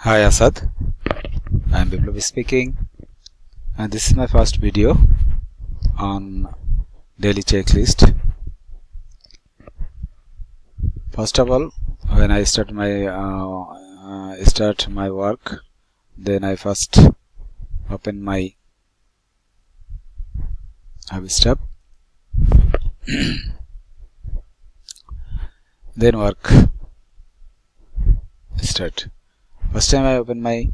Hi Asad, I am Biplav speaking, and this is my first video on daily checklist. First of all, when I start my work, then I first open my HubStuff, then work start. First time I open my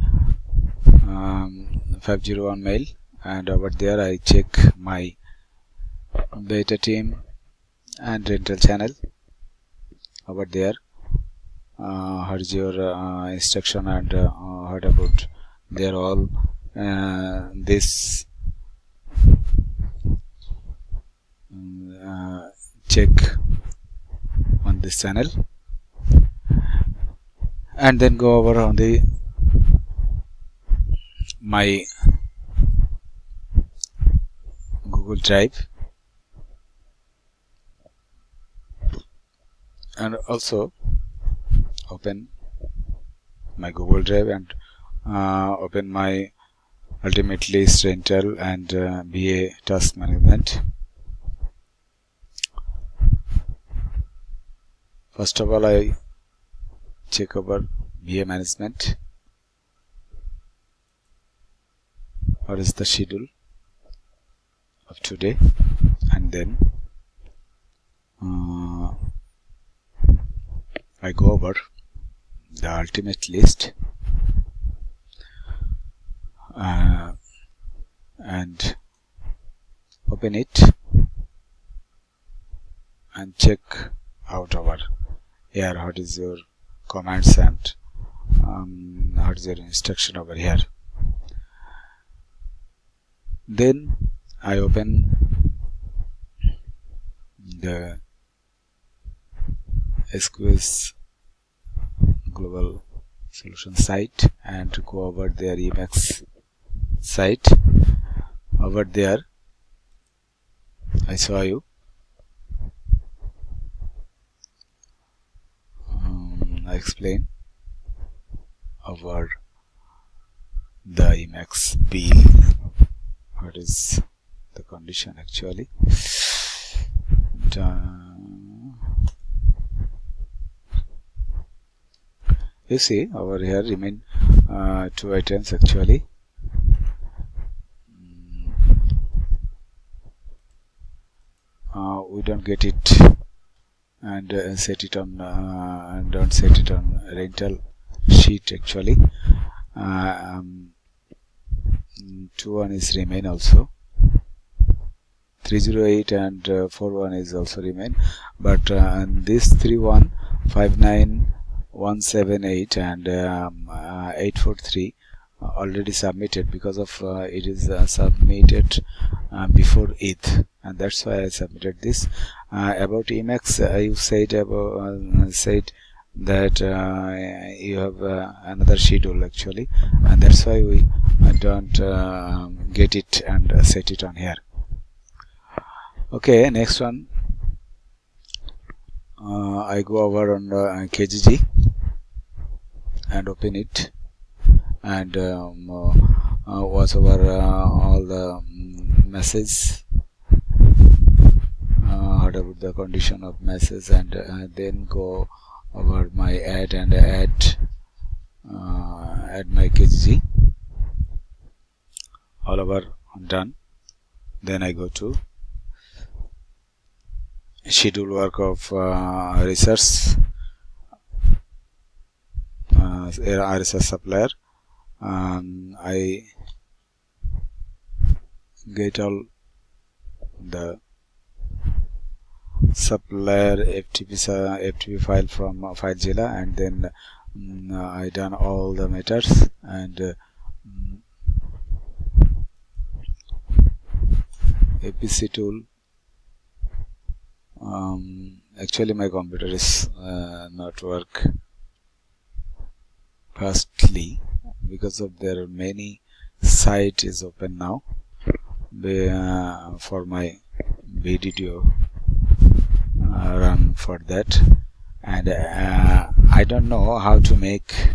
501 mail, and over there I check my beta team and rental channel. Over there, what is your instruction and what about they are all this check on this channel, and then go over on the my Google Drive, and also open my Google Drive and open my Ultimate List Rental and BA Task Management. First of all, I check over BA Management. What is the schedule of today? And then I go over the Ultimate List and open it and check out over here what is your commands and what is your instruction over here. Then I open the SQS Global Solution site and go over their Emacs site. Over there I show you I explain over the Emacs bill what is the condition actually. You see over here remain 2 items actually. We don't get it and set it on and don't set it on rental sheet actually. 2.1 is remain also, 308 and 4.1 is also remain, but this 3.1, 5.9, 178 and 843 already submitted because of it is submitted before 8th, and that's why I submitted this. About Emacs, you said that you have another schedule actually, and that's why we don't get it and set it on here. Okay, next one, I go over on KGG and open it and watch over all the message, what about the condition of message, and then go over my add and add my KGG. All over done. Then I go to schedule work of research research supplier. I get all the supplier FTP file from FileZilla, and then I done all the matters and APC tool. Actually my computer is not work fastly because of there are many site is open now for my video run for that, and I don't know how to make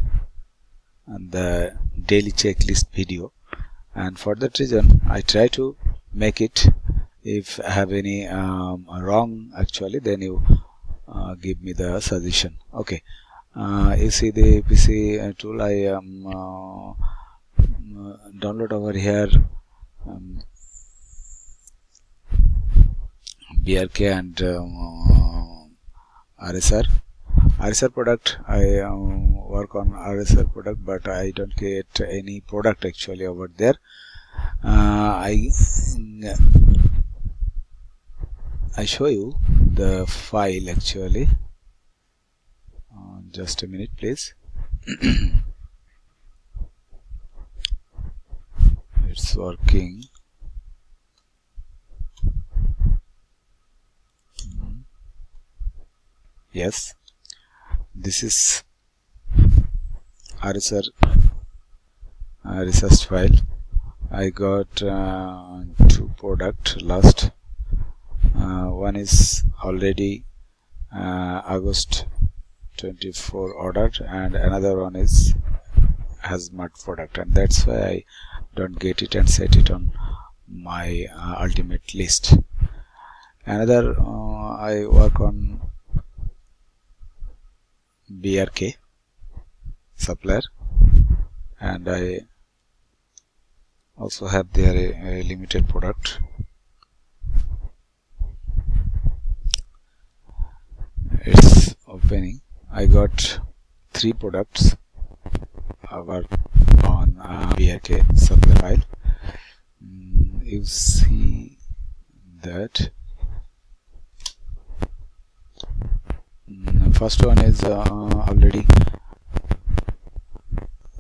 the daily checklist video, and for that reason I try to make it. If I have any wrong actually, then you give me the suggestion. Okay, you see the PC tool I download over here, BRK and RSR product. I work on RSR product, but I don't get any product actually over there. I show you the file actually. Just a minute please. It's working. Yes, this is RSR research file. I got two product last. One is already August 24 ordered, and another one is hazmat product, and that's why I don't get it and set it on my ultimate list. Another I work on BRK supplier, and I also have their a limited product. It's opening. I got 3 products over on BRK supply file. You see that first one is already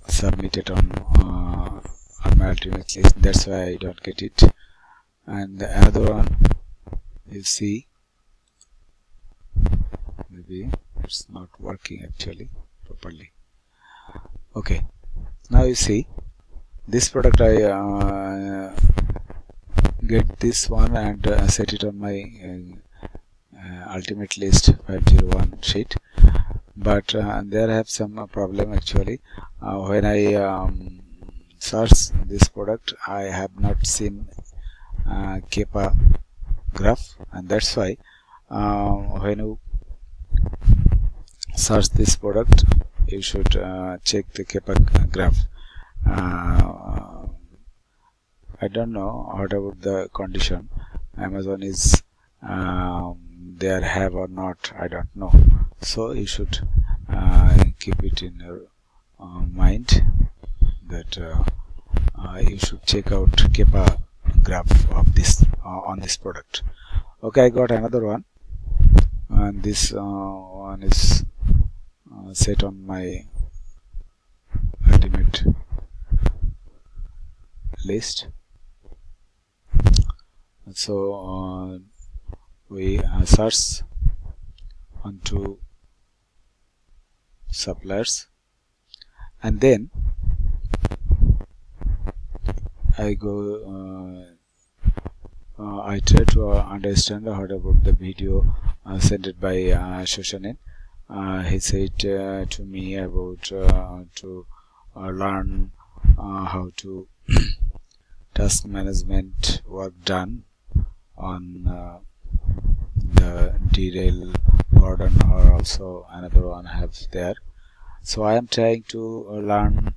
submitted on my ultimate list. That's why I don't get it. And the other one, you see, maybe it's not working actually properly. Okay, now you see this product I get this one and set it on my ultimate list 501 sheet, but there I have some problem actually. When I search this product, I have not seen Kepa graph, and that's why when you search this product, you should check the Kepa graph. I don't know what about the condition Amazon is there have or not, I don't know. So you should keep it in your mind that you should check out Kepa graph of this on this product. Okay, I got another one, and this one is set on my ultimate list. So we search onto suppliers, and then I go I try to understand what about the video sent by Shoshanin. He said to me about to learn how to task management work done on the derail Gordon, or also another one have there. So I am trying to learn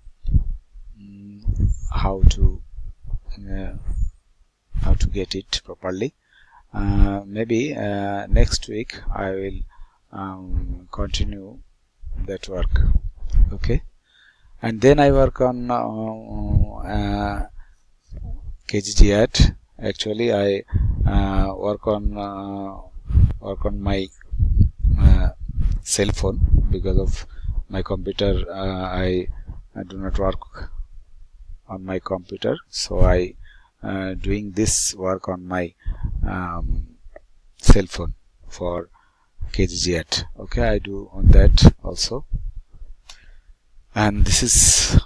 how to get it properly. Maybe next week I will continue that work. Okay, and then I work on KGGAT. Actually, I work on my cell phone because of my computer. I do not work on my computer, so I doing this work on my cell phone for KGGAT. Okay, I do on that also, and this is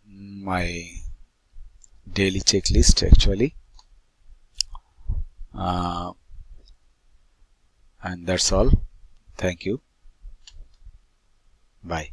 my daily checklist actually, and that's all. Thank you. Bye.